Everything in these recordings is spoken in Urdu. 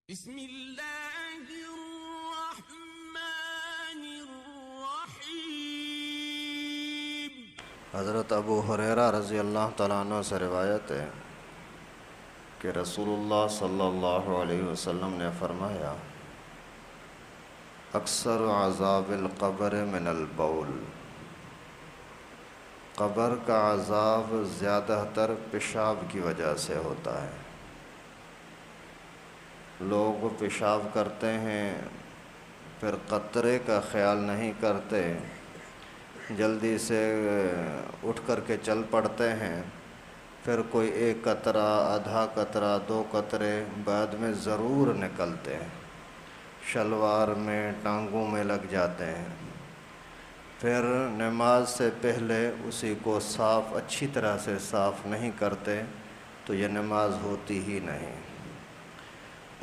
بسم اللہ الرحمن الرحیم۔ حضرت ابو ہریرہ رضی اللہ تعالیٰ عنہ سے روایت ہے کہ رسول اللہ صلی اللہ علیہ وسلم نے فرمایا، اکثر عذاب القبر من البول، قبر کا عذاب زیادہ تر پیشاب کی وجہ سے ہوتا ہے۔ لوگ پیشاب کرتے ہیں، پھر قطرے کا خیال نہیں کرتے، جلدی سے اٹھ کر کے چل پڑتے ہیں، پھر کوئی ایک قطرہ، آدھا قطرہ، دو قطرے بعد میں ضرور نکلتے ہیں، شلوار میں، ٹانگوں میں لگ جاتے ہیں۔ پھر نماز سے پہلے اسی کو اچھی طرح سے صاف نہیں کرتے تو یہ نماز ہوتی ہی نہیں،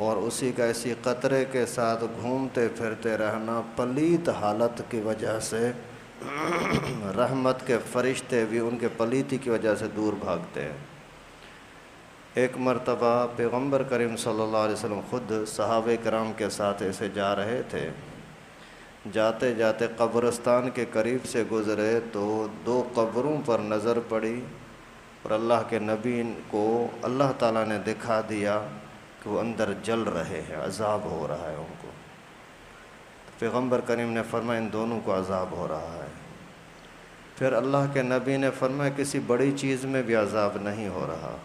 اور اسی کا اسی قطرے کے ساتھ گھومتے پھرتے رہنا پلیت حالت کی وجہ سے رحمت کے فرشتے بھی ان کے پلیتی کی وجہ سے دور بھاگتے ہیں۔ ایک مرتبہ پیغمبر کریم صلی اللہ علیہ وسلم خود صحابہ کرام کے ساتھ ایسے جا رہے تھے، جاتے جاتے قبرستان کے قریب سے گزرے تو دو قبروں پر نظر پڑی، اور اللہ کے نبی کو اللہ تعالیٰ نے دکھا دیا کہ وہ اندر جل رہے ہیں، عذاب ہو رہا ہے ان کو۔ پیغمبر کریم نے فرمایا ان دونوں کو عذاب ہو رہا ہے۔ پھر اللہ کے نبی نے فرمایا کسی بڑی چیز میں بھی عذاب نہیں ہو رہا۔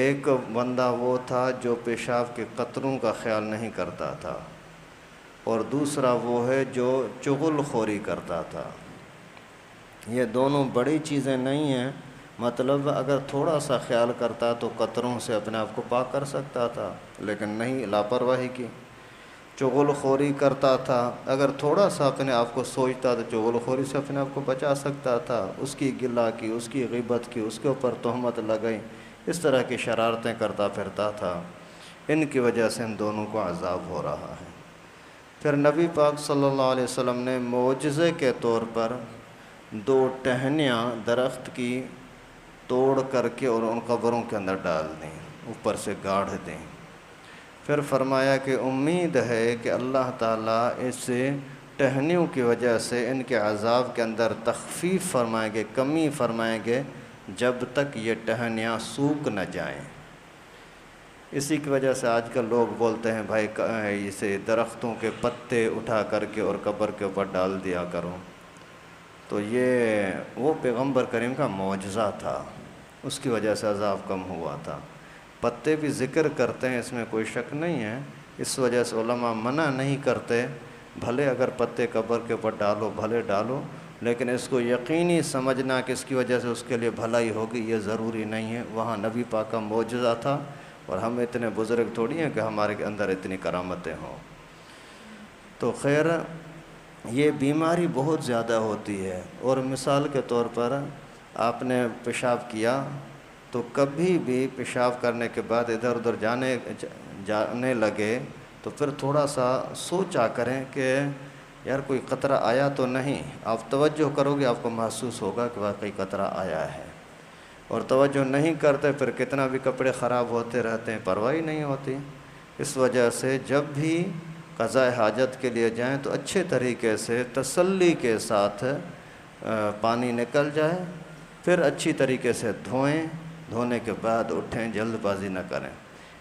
ایک بندہ وہ تھا جو پیشاب کے قطروں کا خیال نہیں کرتا تھا، اور دوسرا وہ ہے جو چغل خوری کرتا تھا۔ یہ دونوں بڑی چیزیں نہیں ہیں، مطلب اگر تھوڑا سا خیال کرتا تو قطروں سے اپنے آپ کو پاک کر سکتا تھا، لیکن نہیں، لاپرواہی کی۔ چغل خوری کرتا تھا، اگر تھوڑا سا اپنے آپ کو سوچتا تو چغل خوری سے اپنے آپ کو بچا سکتا تھا، اس کی گلہ کی، اس کی غیبت کی، اس کے اوپر تہمت لگئی، اس طرح کی شرارتیں کرتا پھرتا تھا۔ ان کی وجہ سے ان دونوں کو عذاب ہو رہا ہے۔ پھر نبی پاک صلی اللہ علیہ وسلم نے معجزے کے طور پر دو ٹہنیاں درخت کی توڑ کر کے اور ان قبروں کے اندر ڈال دیں، اوپر سے گاڑھ دیں۔ پھر فرمایا کہ امید ہے کہ اللہ تعالیٰ اس ٹہنیوں کی وجہ سے ان کے عذاب کے اندر تخفیف فرمائیں گے، کمی فرمائیں گے، جب تک یہ ٹہنیاں سوکھ نہ جائیں۔ اسی کی وجہ سے آج کل لوگ بولتے ہیں بھائی اسے درختوں کے پتے اٹھا کر کے اور قبر کے اوپر ڈال دیا کرو، تو یہ وہ پیغمبر کریم کا معجزہ تھا، اس کی وجہ سے عذاب کم ہوا تھا۔ پتے بھی ذکر کرتے ہیں، اس میں کوئی شک نہیں ہے، اس وجہ سے علماء منع نہیں کرتے، بھلے اگر پتے قبر کے اوپر ڈالو بھلے ڈالو، لیکن اس کو یقینی سمجھنا کہ اس کی وجہ سے اس کے لیے بھلائی ہوگی یہ ضروری نہیں ہے۔ وہاں نبی پاک کا معجزہ تھا، اور ہم اتنے بزرگ تھوڑی ہیں کہ ہمارے اندر اتنی کرامتیں ہوں۔ تو خیر، یہ بیماری بہت زیادہ ہوتی ہے، اور مثال کے طور پر آپ نے پیشاب کیا تو کبھی بھی پیشاب کرنے کے بعد ادھر ادھر جانے لگے تو پھر تھوڑا سا سوچا کریں کہ یار کوئی قطرہ آیا تو نہیں۔ آپ توجہ کرو گے، آپ کو محسوس ہوگا کہ واقعی قطرہ آیا ہے، اور توجہ نہیں کرتے پھر کتنا بھی کپڑے خراب ہوتے رہتے ہیں، پرواہ نہیں ہوتی۔ اس وجہ سے جب بھی قضاء حاجت کے لیے جائیں تو اچھے طریقے سے تسلی کے ساتھ پانی نکل جائے، پھر اچھی طریقے سے دھوئیں، دھونے کے بعد اٹھیں، جلد بازی نہ کریں۔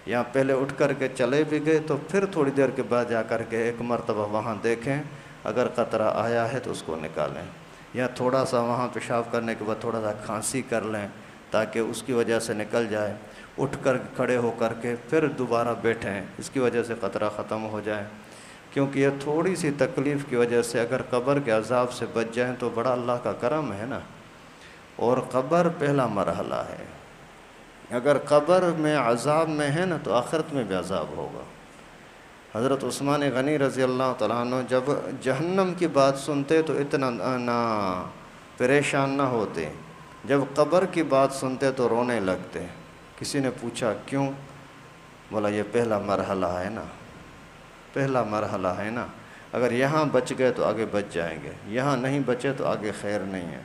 یا پہلے اٹھ کر کے چلے بھی گئے تو پھر تھوڑی دیر کے بعد جا کر کے ایک مرتبہ وہاں دیکھیں، اگر قطرہ آیا ہے تو اس کو نکالیں، یا تھوڑا سا وہاں پیشاب کرنے کے بعد تھوڑا سا کھانسی کر لیں تاکہ اس کی وجہ سے نکل جائے، اٹھ کر کھڑے ہو کر کے پھر دوبارہ بیٹھیں، اس کی وجہ سے قطرہ ختم ہو جائے۔ کیونکہ یہ تھوڑی سی تکلیف کی وجہ سے اگر قبر کے عذاب سے بچ جائیں تو بڑا اللہ کا کرم ہے نا۔ اور قبر پہلا مرحلہ ہے، اگر قبر میں عذاب میں ہے نا تو آخرت میں بھی عذاب ہوگا۔ حضرت عثمان غنی رضی اللہ تعالیٰ عنہ جب جہنم کی بات سنتے تو اتنا نہ پریشان نہ ہوتے، جب قبر کی بات سنتے تو رونے لگتے۔ کسی نے پوچھا کیوں؟ بولا یہ پہلا مرحلہ ہے نا، پہلا مرحلہ ہے نا، اگر یہاں بچ گئے تو آگے بچ جائیں گے، یہاں نہیں بچے تو آگے خیر نہیں ہے۔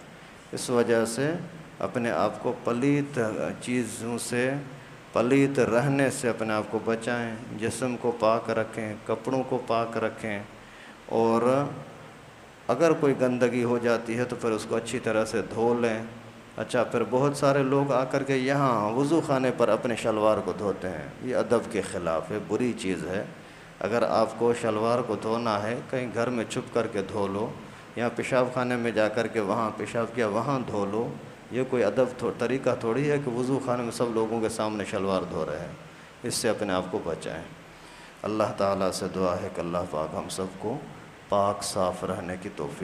اس وجہ سے اپنے آپ کو پلیت چیزوں سے پلیت رہنے سے اپنے آپ کو بچائیں، جسم کو پاک رکھیں، کپڑوں کو پاک رکھیں، اور اگر کوئی گندگی ہو جاتی ہے تو پھر اس کو اچھی طرح سے دھو لیں۔ اچھا، پھر بہت سارے لوگ آ کر کے یہاں وضو خانے پر اپنے شلوار کو دھوتے ہیں، یہ ادب کے خلاف ہے، بری چیز ہے۔ اگر آپ کو شلوار کو دھونا ہے کہیں گھر میں چھپ کر کے دھو لو، یا پیشاب خانے میں جا کر کے وہاں پیشاب کیا وہاں دھو لو۔ یہ کوئی ادب طریقہ تھوڑی ہے کہ وضو خانے میں سب لوگوں کے سامنے شلوار دھو رہے ہیں، اس سے اپنے آپ کو بچائیں۔ اللہ تعالیٰ سے دعا ہے کہ اللہ پاک ہم سب کو پاک صاف رہنے کی توفیق